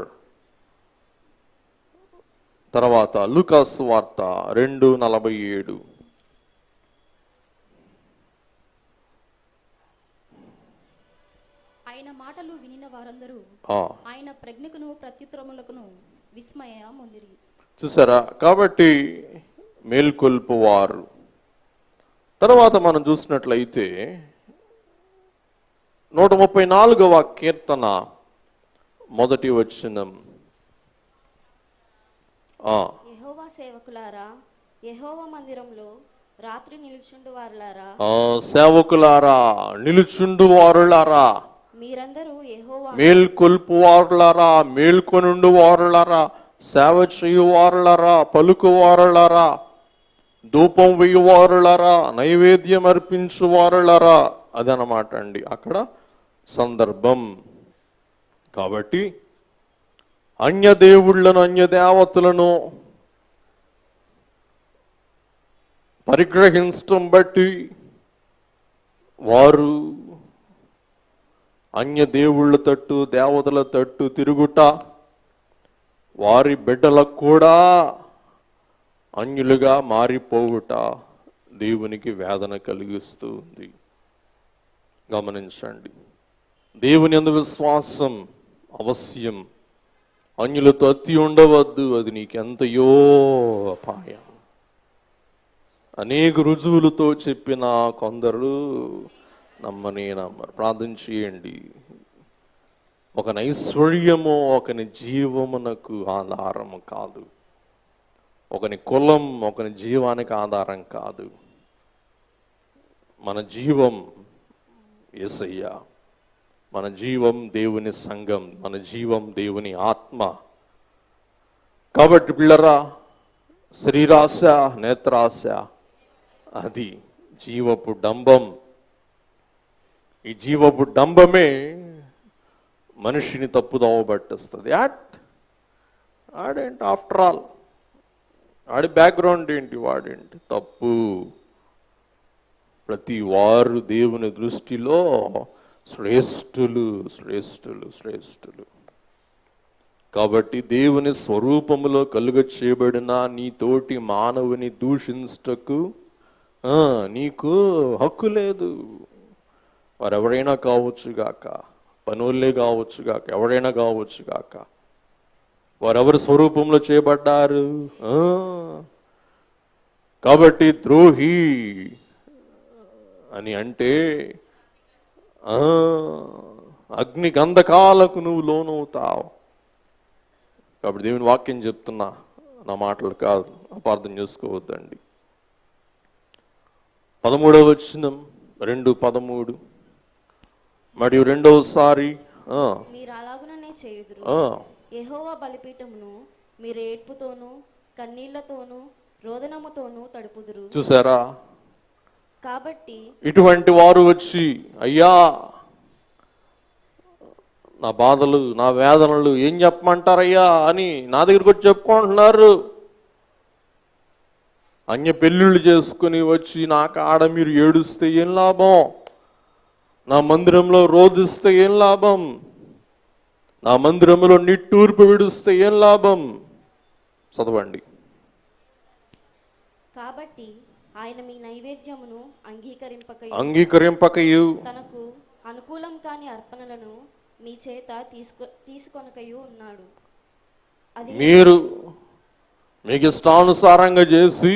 తర్వాత లూకా సువార్త 2:47. ఆయన మాటలు వినిన వారందరూ ఆయన ప్రజ్ఞకును ప్రత్యుత్తరములకును విస్మయముందిరి. చూసారా? కాబట్టి మేల్కొల్పువారు. తర్వాత మనం చూసినట్లయితే 134వ కీర్తన 1వ వచనం. యెహోవా సేవకులారా, యెహోవా మందిరంలో రాత్రి నిలుచుండు వారులారా, సేవకులారా, నిలుచుండు వారులారా, మీరందరూ యెహోవా మేల్కొల్పువారులారా, మేల్కొనుండు వారులారా, సేవ చేయువారులారా, పలుకువారులారా, ధూపం వేయువారులారా, నైవేద్యం అర్పించువారులారా. అదనమాట అండి అక్కడ సందర్భం. కాబట్టి అన్య దేవుళ్ళను అన్య దేవతలను పరిగ్రహించటం బట్టి వారు అన్య దేవుళ్ళ తట్టు దేవతల తట్టు తిరుగుట వారి బిడ్డలకు కూడా అన్యులుగా మారిపోవుట దేవునికి వేదన కలిగిస్తూ ఉంది. గమనించండి, దేవుని యందు విశ్వాసం అవశ్యం. అన్యులతో అతి ఉండవద్దు, అది నీకెంతయో అపాయం. అనేక రుజువులతో చెప్పిన కొందరు నమ్మనే నమ్మరు. ప్రార్థన చేయండి. ఒకని ఐశ్వర్యము ఒకని జీవమునకు ఆధారము కాదు, ఒకని కులం ఒకని జీవానికి ఆధారం కాదు. మన జీవం యేసయ్య, మన జీవం దేవుని సంఘం, మన జీవం దేవుని ఆత్మ. కాబట్టి పిల్లరా, శరీరాశ నేత్రాశ అది జీవపు డంబం. ఈ జీవపు డంబమే మనిషిని తప్పుదోవ పట్టిస్తుంది. ఆడేంటి ఆఫ్టర్ ఆల్, ఆడి బ్యాక్గ్రౌండ్ ఏంటి, వాడేంటి తప్పు. ప్రతి వారు దేవుని దృష్టిలో శ్రేష్ఠులు శ్రేష్ఠులు శ్రేష్ఠులు. కాబట్టి దేవుని స్వరూపములో కలుగ చేయబడిన నీ తోటి మానవుని దూషించుటకు నీకు హక్కు లేదు. వారెవరైనా కావచ్చుగాక, పనులే కావచ్చుగాక, ఎవరైనా కావచ్చుగాక. వారెవరి స్వరూపంలో చేయబడ్డారు. కాబట్టి ద్రోహి అని అంటే అగ్ని గంధకాలకు నువ్వు లోనవుతావు. కాబట్టి దేవుని వాక్యం చెప్తున్నా, నా మాటలు కాదు, అపార్థం చేసుకోవద్దండి. 13వ వచనం 2:13 మరియు రెండవసారి మీరు అలాగుననే చేయుదురు. యెహోవా బలిపీఠమును మీరు ఏడ్పుతోనూ కన్నీళ్లతోనూ రోదనముతోనూ తడుపుదురు. చూసారా? కాబట్టి ఇటువంటి వారు వచ్చి, అయ్యా నా బాధలు నా వేదనలు ఏం చెప్పమంటారయ్యా అని నా దగ్గరికి వచ్చి చెప్పుకుంటున్నారు. అన్య పెళ్ళిళ్ళు చేసుకుని వచ్చి నా కాడ మీరు ఏడుస్తే ఏం లాభం, నా మందిరంలో రోధిస్తే ఏం లాభం, నా మందిరంలో నిట్టూర్పు విడుస్తే ఏం లాభం. చదవండి. కాబట్టి ఆయన మీ నైవేద్యమును అంగీకరింపకయు తనకు అనుకూలం కాని అర్పణలను మీ చేత తీసుకొనకయు ఉన్నాడు. అది మీరు మీకు ఇష్టానుసారంగా చేసి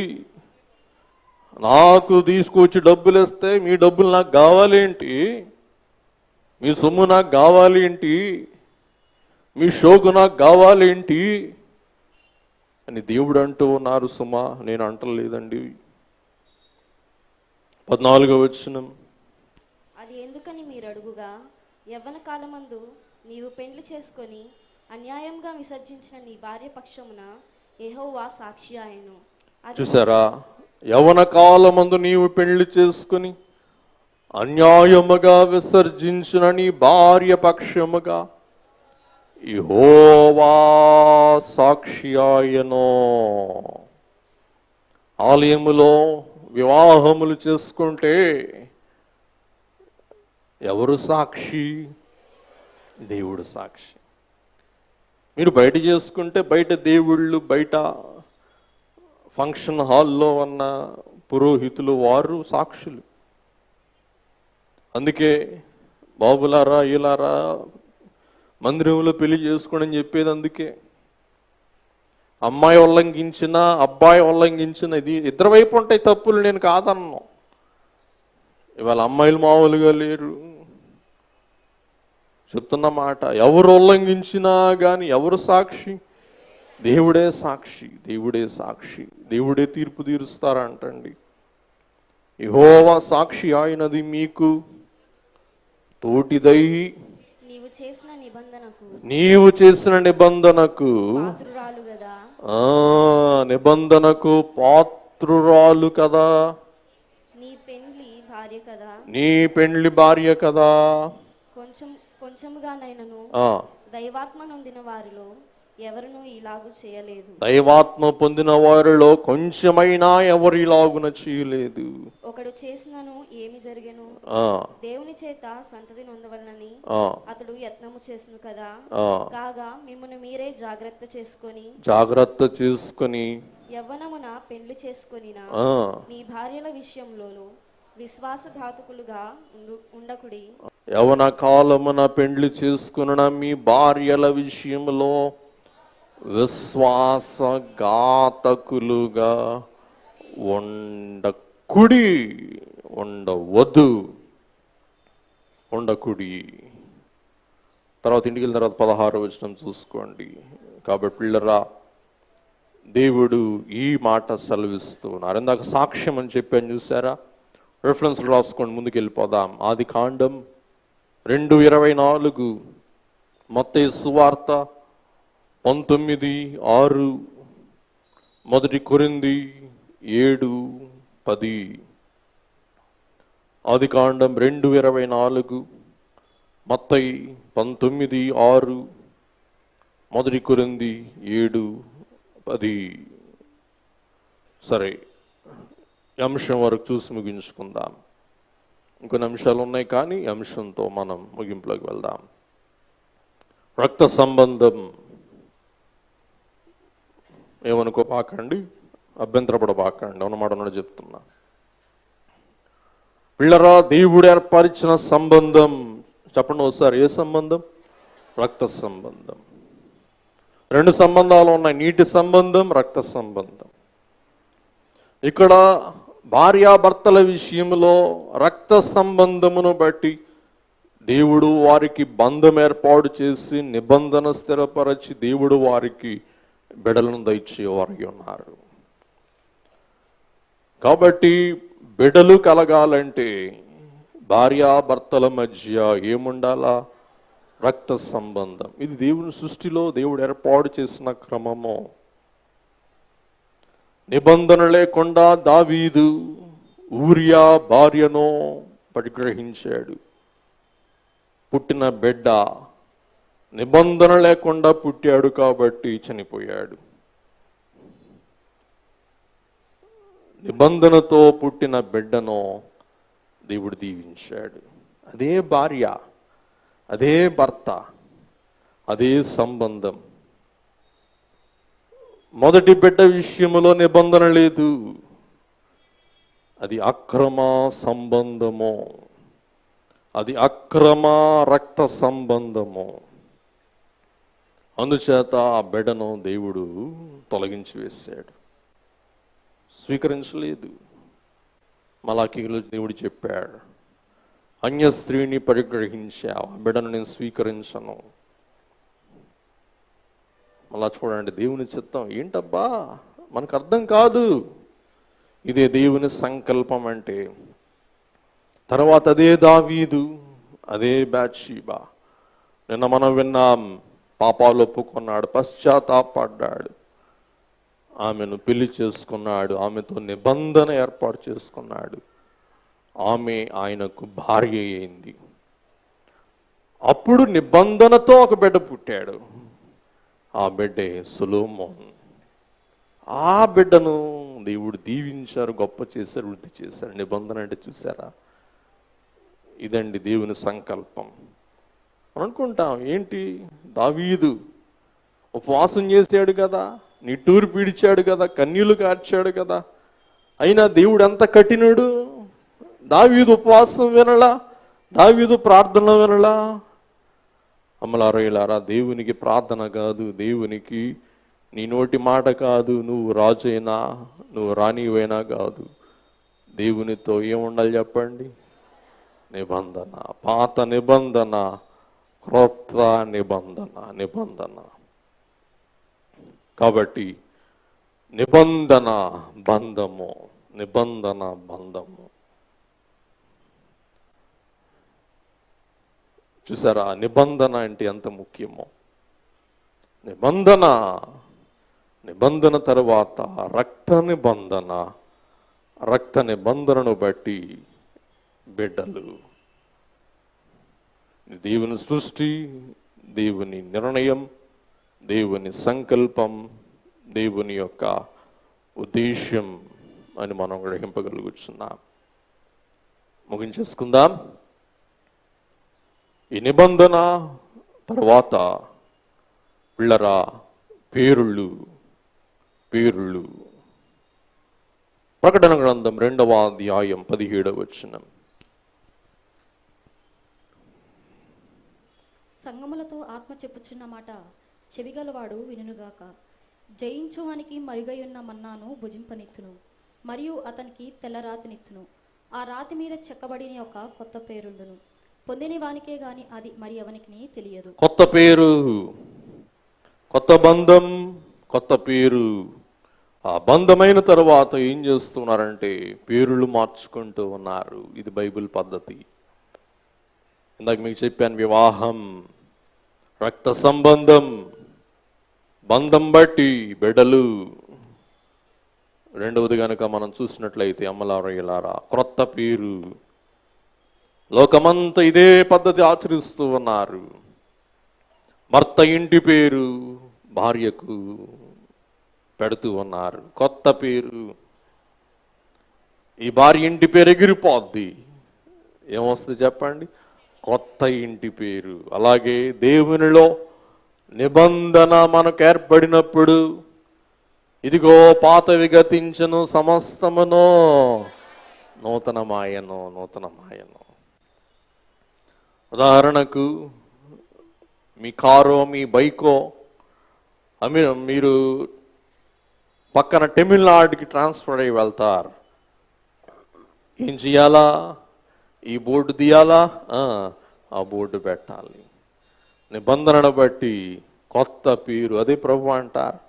నాకు తీసుకొచ్చి డబ్బులు ఇస్తే మీ డబ్బులు నాకు కావాలేంటి, మీ సొమ్ము నాకు కావాలేంటి, మీ షోకు నాకు కావాలేంటి అని దేవుడు అంటూ ఉన్నారు సుమా, నేను అంటలేదండి. 14వ వచనం, అది ఎందుకని మీరు అడుగుగా, యవ్వన కాలమందు నీవు పెండ్లి చేసుకొని అన్యాయంగా విసర్జించిన నీ భార్య పక్షమున యెహోవా సాక్షి ఆయను. చూసారా? యవ్వన కాలమందు నీవు పెళ్లి చేసుకుని అన్యాయముగా విసర్జించిన నీ భార్య పక్షముగా యెహోవా సాక్షి ఆయను. ఆలయములో వివాహములు చేసుకుంటే ఎవరు సాక్షి? దేవుడు సాక్షి. మీరు బయట చేసుకుంటే బయట దేవుళ్ళు, బయట ఫంక్షన్ హాల్లో ఉన్న పురోహితులు వారు సాక్షులు. అందుకే బాబులారా ఈలారా మందిరంలో పెళ్లి చేసుకోండి అని చెప్పేది అందుకే. అమ్మాయి ఉల్లంఘించిన అబ్బాయి ఉల్లంఘించిన ఇది ఇద్దరు వైపు ఉంటాయి తప్పులు, నేను కాదన్నా. ఇవాళ అమ్మాయిలు మామూలుగా లేరు. చెప్తున్న మాట, ఎవరు ఉల్లంఘించినా కానీ ఎవరు సాక్షి? దేవుడే సాక్షి, దేవుడే సాక్షి, దేవుడే తీర్పు తీరుస్తారంటండి. యెహోవా సాక్షి ఆయనది మీకు తోటిదై నీవు చేసిన నిబంధనకు పాత్రురాలు కదా. నిబంధనకు పాత్రురాలు కదా, నీ పెండ్లి భార్య కదా, నీ పెండ్లి భార్య కదా. కొంచెముగానైనను దైవాత్మ నొందిన వారిలో ఎవరునూ ఇలాగు చేయలేదు. దైవాత్మ పొందిన వారిలో కొంచెమైనా ఎవరిలాగున చేయలేదు. ఒకడు చేసినను ఏమి జరిగెను? ఆ, దేవుని చేత సంతతి నొందవలనని ఆ, అతడు యత్నము చేసిను కదా. ఆ. కాగా మిమ్మల్ని మీరే జాగ్రత్త చేసుకొని యవ్వనమున పెండ్లి చేసుకొనిన ఆ, మీ భార్యల విషయంలోను విశ్వాసఘాతకులుగా ఉండకుడి. యవన కాలమున పెండ్లి చేసుకున్న మీ భార్యల విషయంలో విశ్వాసఘాతకులుగా ఉండకుడి. తర్వాత ఇంటికి వెళ్ళిన తర్వాత 16వ వచనం చూసుకోండి. కాబట్టి పిల్లరా, దేవుడు ఈ మాట సెలవిస్తూ ఉన్నారు. ఇందాక సాక్ష్యం అని చెప్పాను, చూసారా? రిఫరెన్స్లు రాసుకోండి, ముందుకు వెళ్ళిపోదాం. ఆది కాండం 2:24, మత్తయి సువార్త 19:6, 1 కొరింథీ 7:10. ఆది కాండం 2:24, మత్తయి 19:6, 1 కొరింథీ 7:10. సరే, ఈ అంశం వరకు చూసి ముగించుకుందాం. ఇంకొన్ని అంశాలు ఉన్నాయి, కానీ ఈ అంశంతో మనం ముగింపులోకి వెళ్దాం. రక్త సంబంధం. ఏమనుకోపాకండి, అభ్యంతరపడబాకండి, అన్నమాట చెప్తున్నా. పిల్లరా, దేవుడు ఏర్పరిచిన సంబంధం చెప్పండి ఒకసారి. ఏ సంబంధం? రక్త సంబంధం. 2 సంబంధాలు ఉన్నాయి, నీటి సంబంధం, రక్త సంబంధం. ఇక్కడ భార్యాభర్తల విషయంలో రక్త సంబంధమును బట్టి దేవుడు వారికి బంధం ఏర్పాటు చేసి నిబంధన స్థిరపరచి దేవుడు వారికి బిడ్డలను దయచేవారు ఉన్నారు. కాబట్టి బిడ్డలు కలగాలంటే భార్యాభర్తల మధ్య ఏముండాలా? రక్త సంబంధం. ఇది దేవుని సృష్టిలో దేవుడు ఏర్పాటు చేసిన క్రమము. నిబంధన లేకుండా దావీదు ఊరియా భార్యను పరిగ్రహించాడు. పుట్టిన బిడ్డ నిబంధన లేకుండా పుట్టాడు కాబట్టి చనిపోయాడు. నిబంధనతో పుట్టిన బిడ్డను దేవుడు దీవించాడు. అదే భార్య, అదే భర్త, అదే సంబంధం. మొదటి బిడ్డ విషయంలో నిబంధన లేదు, అది అక్రమ సంబంధము, అది అక్రమ రక్త సంబంధము. అందుచేత ఆ బిడ్డను దేవుడు తొలగించి వేశాడు, స్వీకరించలేదు. మలాకీలో దేవుడు చెప్పాడు, అన్య స్త్రీని పరిగ్రహించావు, ఆ బిడ్డను నేను స్వీకరించను. మళ్ళా చూడండి, దేవుని చిత్తం ఏంటబ్బా, మనకు అర్థం కాదు. ఇదే దేవుని సంకల్పం అంటే. తర్వాత అదే దావీదు, అదే బత్షెబా. నిన్న మనం విన్నాం, పాపాలు ఒప్పుకున్నాడు, పశ్చాత్తాపడ్డాడు, ఆమెను పెళ్లి చేసుకున్నాడు, ఆమెతో నిబంధన ఏర్పాటు చేసుకున్నాడు, ఆమె ఆయనకు భార్య అయింది. అప్పుడు నిబంధనతో ఒక బిడ్డ పుట్టాడు, ఆ బిడ్డే సొలొమోన్. ఆ బిడ్డను దేవుడు దీవించారు, గొప్ప చేశారు, వృద్ధి చేశారు. నిబంధన అంటే చూసారా? ఇదండి దేవుని సంకల్పం. మనం అనుకుంటాం, ఏంటి దావీదు ఉపవాసం చేశాడు కదా, నిట్టూరు పీడిచాడు కదా, కన్నీళ్లు కార్చాడు కదా, అయినా దేవుడు ఎంత కఠినుడు. దావీదు ఉపవాసం వినలా, దావీదు ప్రార్థన వినలా. అమలారయ్యలారా, దేవునికి ప్రార్థన కాదు, దేవునికి నీ నోటి మాట కాదు, నువ్వు రాజైనా నువ్వు రాణివైనా కాదు. దేవునితో ఏముండాలి చెప్పండి? నిబంధన. పాత నిబంధన, క్రొత్త నిబంధన. కాబట్టి నిబంధన బంధము. చూసారా, నిబంధన అంటే ఎంత ముఖ్యమో. నిబంధన తరువాత రక్త నిబంధనను బట్టి బిడ్డలు. దేవుని సృష్టి, దేవుని నిర్ణయం, దేవుని సంకల్పం, దేవుని యొక్క ఉద్దేశ్యం అని మనం గ్రహింపగలుగుతున్నాం. ముగించేసుకుందాం. ఈ నిబంధన తర్వాత పిల్లరా పేరుళ్ళు. ప్రకటన గ్రంథం 2వ అధ్యాయం 17వ వచనం. సంగములతో ఆత్మ చెప్పుచున్న మాట చెవిగలవాడు వినుగాక. జయించువానికి మరుగయున్న మన్నాను భుజింపనిత్తును, మరియు అతనికి తెల్ల రాతినిత్తును. ఆ రాతి మీద చెక్కబడిన ఒక కొత్త పేరుండును. పొందిన వానికే గాని అది మరి ఎవనికి తెలియదు. కొత్త పేరు, కొత్త బంధం, కొత్త పేరు. ఆ బంధమైన తర్వాత ఏం చేస్తున్నారంటే పేర్లు మార్చుకుంటూ ఉన్నారు. ఇది బైబిల్ పద్ధతి. ఇందాక మీకు చెప్పాను, వివాహం, రక్త సంబంధం, బంధం బట్టి బిడ్డలు. రెండవది కనుక మనం చూసినట్లయితే అమ్మలారయ్యలారా క్రొత్త పేరు. లోకమంతా ఇదే పద్ధతి ఆచరిస్తూ ఉన్నారు. భర్త ఇంటి పేరు భార్యకు పెడుతూ ఉన్నారు, కొత్త పేరు. ఈ భార్య ఇంటి పేరు ఎగిరిపోద్ది, ఏమొస్తుంది చెప్పండి? కొత్త ఇంటి పేరు. అలాగే దేవునిలో నిబంధన మనకు ఏర్పడినప్పుడు, ఇదిగో పాతవి గతించను, సమస్తమును నూతనమాయను. ఉదాహరణకు మీ కారో మీ బైకో మీరు పక్కన తమిళనాడుకి ట్రాన్స్ఫర్ అయ్యి వెళ్తారు. ఏం చేయాలా? ఈ బోర్డు తీయాలా, ఆ బోర్డు పెట్టాలి. నిబంధనను బట్టి కొత్త పేరు. అదే ప్రభు అంటారు,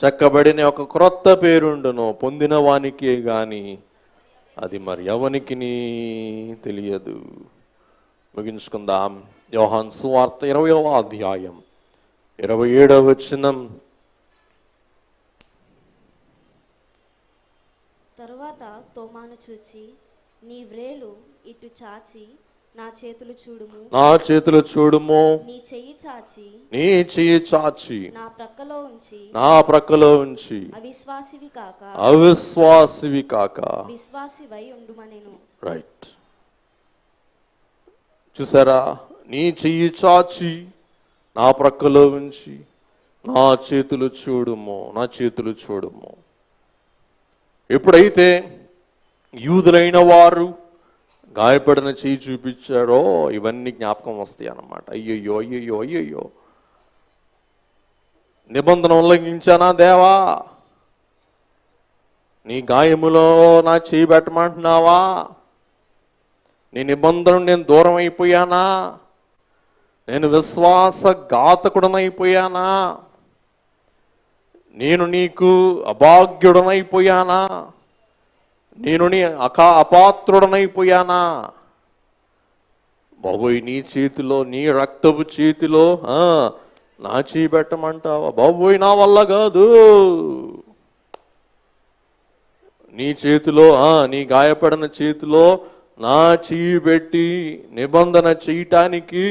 చెక్కబడిన ఒక క్రొత్త పేరుండును, పొందిన వానికే గాని అది మరి ఎవనికి తెలియదు. ముగించుకుందాం. యోహాను సువార్త 20వ అధ్యాయం 27వ వచనం. తరువాత తోమాను చూచి, నీ వ్రేలు ఇటు చాచి నా చేతులు చూడుము, నీ చెయ్యి చాచి నా ప్రక్కలో ఉంచి అవిశ్వాసివి కాక విశ్వాసివై ఉండుమనెను. రైట్, చూసారా? నీ చెయ్యి చాచి నా ప్రక్కలో ఉంచి నా చేతులు చూడుము. ఎప్పుడైతే యూదులైన వారు గాయపడిన చెయ్యి చూపించారో ఇవన్నీ జ్ఞాపకం వస్తాయి అన్నమాట. అయ్యయ్యో, నిబంధన ఉల్లంఘించానా దేవా? నీ గాయములో నా చెయ్యి పెట్టమంటున్నావా? నీ నిబంధన నేను దూరం అయిపోయానా? నేను విశ్వాసఘాతకుడనైపోయానా? నేను నీకు అభాగ్యుడనైపోయానా? నేను నీ అపాత్రుడనైపోయానా? బాబోయ్, నీ చేతిలో, నీ రక్తపు చేతిలో నా చేయి పెట్టమంటావా? బాబోయ్, నా వల్ల కాదు. నీ చేతిలో, నీ గాయపడిన చేతిలో నా చెయ్యి పెట్టి నిబంధన చేయటానికి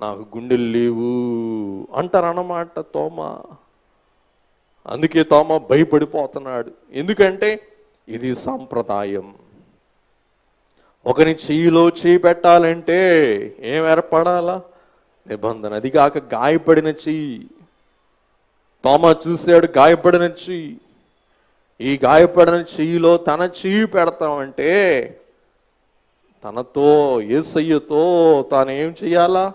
నాకు గుండెలు లేవు అంటారన్నమాట తోమా. అందుకే తోమా భయపడిపోతున్నాడు. ఎందుకంటే ఇది సాంప్రదాయం. ఒకని చెయ్యిలో చేయి పెట్టాలంటే ఏం ఏర్పడాలా? నిబంధన. అది కాక గాయపడిన చెయ్యి. తోమా చూశాడు గాయపడిన చెయ్యి. ఈ గాయపడిన చెయ్యిలో తన చెయ్యి పెడతామంటే తనతో, యేసయ్యతో తాను ఏం చెయ్యాలా?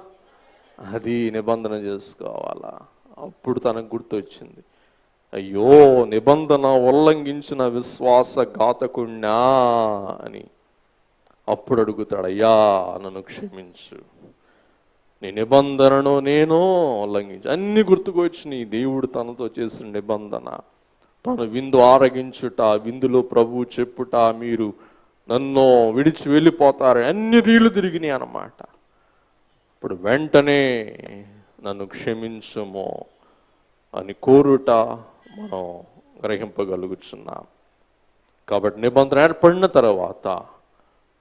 అది నిబంధన చేసుకోవాలా. అప్పుడు తనకు గుర్తొచ్చింది, అయ్యో నిబంధన ఉల్లంఘించిన విశ్వాసఘాతకుణ్ణా అని. అప్పుడు అడుగుతాడు, అయ్యా నన్ను క్షమించు, నీ నిబంధనను నేను ఉల్లంఘించు. అన్ని గుర్తుకొచ్చినాయి. దేవుడు తనతో చేసిన నిబంధన, తను విందు ఆరగించుట, విందులో ప్రభువు చెప్పుట, మీరు నన్ను విడిచి వెళ్ళిపోతారు, అన్ని రీలు తిరిగినాయి అన్నమాట. ఇప్పుడు వెంటనే నన్ను క్షమించుము అని కోరుట మనం గ్రహింపగలుగుతున్నాం. కాబట్టి నిబంధన ఏర్పడిన తర్వాత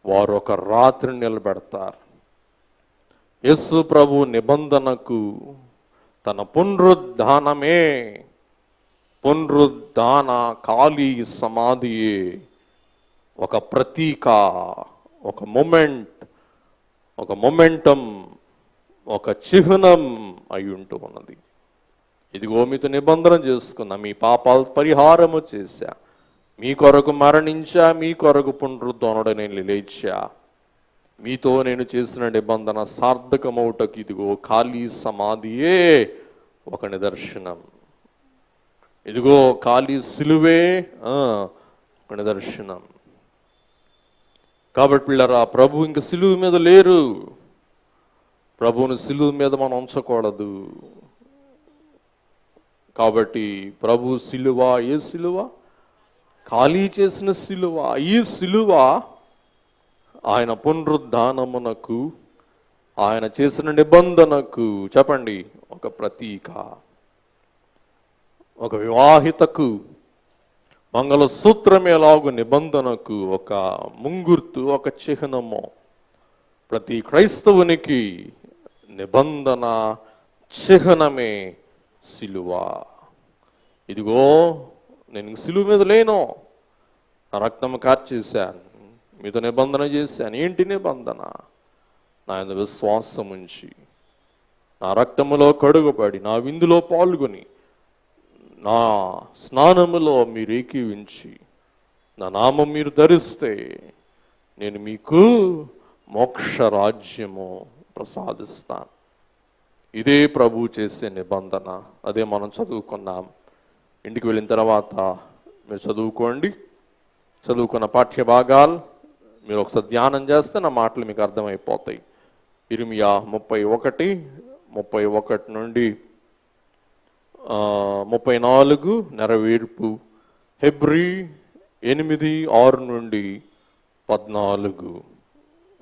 వారు ఒక రాత్రి నిలబెడతారు. యేసు ప్రభు నిబంధనకు తన పునరుద్ధాన ఖాళీ సమాధియే ఒక ప్రతీక, ఒక మొమెంటం, ఒక చిహ్నం అయి ఉంటూ ఉన్నది. ఇదిగో మీతో నిబంధన చేసుకున్నా, మీ పాపాలు పరిహారము చేశా, మీ కొరకు మరణించా, మీ కొరకు పునరుద్ధరణుడు నేను లేచా, మీతో నేను చేసిన నిబంధన సార్థకమవుటకు ఇదిగో ఖాళీ సమాధియే ఒక నిదర్శనం. ఇదిగో ఖాళీ సిలువే ఒక నిదర్శనం. కాబట్టి పిల్లరా, ప్రభు ఇంక సిలువ మీద లేరు. ప్రభువుని సిలువ మీద మనం ఉంచకూడదు. కాబట్టి ప్రభు సిలువ, ఏ సిలువ? ఖాళీ చేసిన సిలువ. ఈ సిలువ ఆయన పునరుద్ధానమునకు, ఆయన చేసిన నిబంధనకు చెప్పండి ఒక ప్రతీక. ఒక వివాహితకు మంగళసూత్రం ఎలాగు నిబంధనకు ఒక ముంగుర్తు, ఒక చిహ్నము. ప్రతి క్రైస్తవునికి నిబంధన చిహ్నమే సిలువ. ఇదిగో నేను సిలువ మీద లేను, నా రక్తం కార్చేశాను, మీతో నిబంధన చేశాను. ఏంటి నిబంధన? నా యందు విశ్వాసం ఉంచి, నా రక్తములో కడుగుబడి, నా విందులో పాల్గొని, నా స్నానములో మీరు ఏకీవించి, నా నామం మీరు ధరిస్తే నేను మీకు మోక్ష రాజ్యము ప్రసాదిస్తాను. ఇదే ప్రభు చేసే నిబంధన. అదే మనం చదువుకున్నాం. ఇంటికి వెళ్ళిన తర్వాత మీరు చదువుకోండి. చదువుకున్న పాఠ్య భాగాలు మీరు ఒకసారి ధ్యానం చేస్తే నా మాటలు మీకు అర్థమైపోతాయి. ఇర్మియా 31 నుండి 34 నెరవేర్పు, హెబ్రీ 8:6 నుండి 14.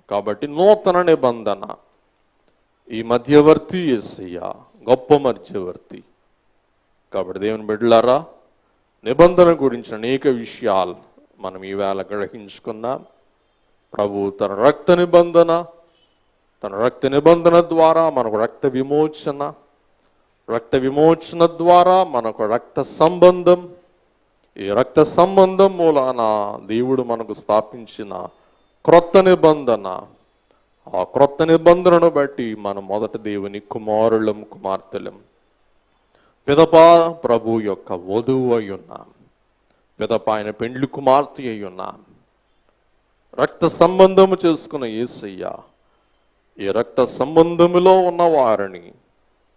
కాబట్టి నూతన నిబంధన, ఈ మధ్యవర్తి యేసయ్య, గొప్ప మధ్యవర్తి. కాబట్టి దేవుని బిడ్డలారా, నిబంధన గురించి అనేక విషయాలు మనం ఈవేళ గ్రహించుకుందాం. ప్రభు తన రక్త నిబంధన ద్వారా మనకు రక్త విమోచన ద్వారా మనకు రక్త సంబంధం. ఈ రక్త సంబంధం మూలాన దేవుడు మనకు స్థాపించిన క్రొత్త నిబంధన. ఆ క్రొత్త నిబంధనను బట్టి మనం మొదట దేవుని కుమారులం, కుమార్తెలం. పిదప ప్రభు యొక్క వధువు అయి ఉన్నాం. పిదప ఆయన పెండ్లి కుమార్తె అయి ఉన్నాం. రక్త సంబంధము చేసుకున్న యేసయ్య ఈ రక్త సంబంధములో ఉన్న వారిని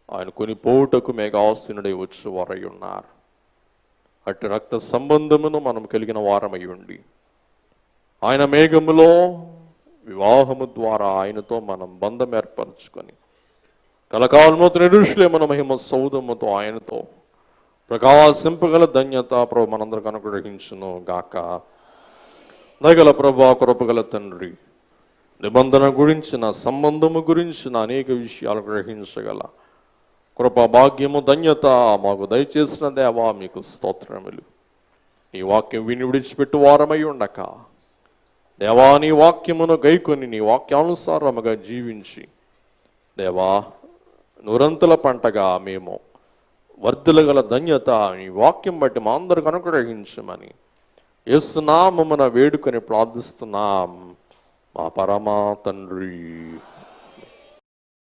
ఆయన కొనిపోవుటకు మేఘాసీనుడై వచ్చి వారై ఉన్నారు. అట్టి రక్త సంబంధమును మనం కలిగిన వారమై ఉండి, ఆయన మేఘములో వివాహము ద్వారా ఆయనతో మనం బంధం ఏర్పరచుకొని కలకాలముతో యెరూషలేమున మహిమ సౌధముతో ఆయనతో ప్రకాశింపగల ధన్యత ప్రభు మనందరికీ అనుగ్రహించును గాక. దయగల ప్రభు, కృపగల తండ్రి, నిబంధన గురించిన, సంబంధము గురించిన అనేక విషయాలు గ్రహించగల కృపా భాగ్యము, ధన్యత మాకు దయచేసిన దేవా మీకు స్తోత్రములు. ఈ వాక్యం విని విడిచిపెట్టు వారమై ఉండక దేవా నీ వాక్యమును గైకొని నీ వాక్యానుసారముగా జీవించి దేవా నూరంతుల పంటగా మేము వర్ధులగల ధన్యత నీ వాక్యం బట్టి మా అందరికి అనుగ్రహించమని యేసు నామమున వేడుకొని ప్రార్థిస్తున్నాం మా పరమా తండ్రి.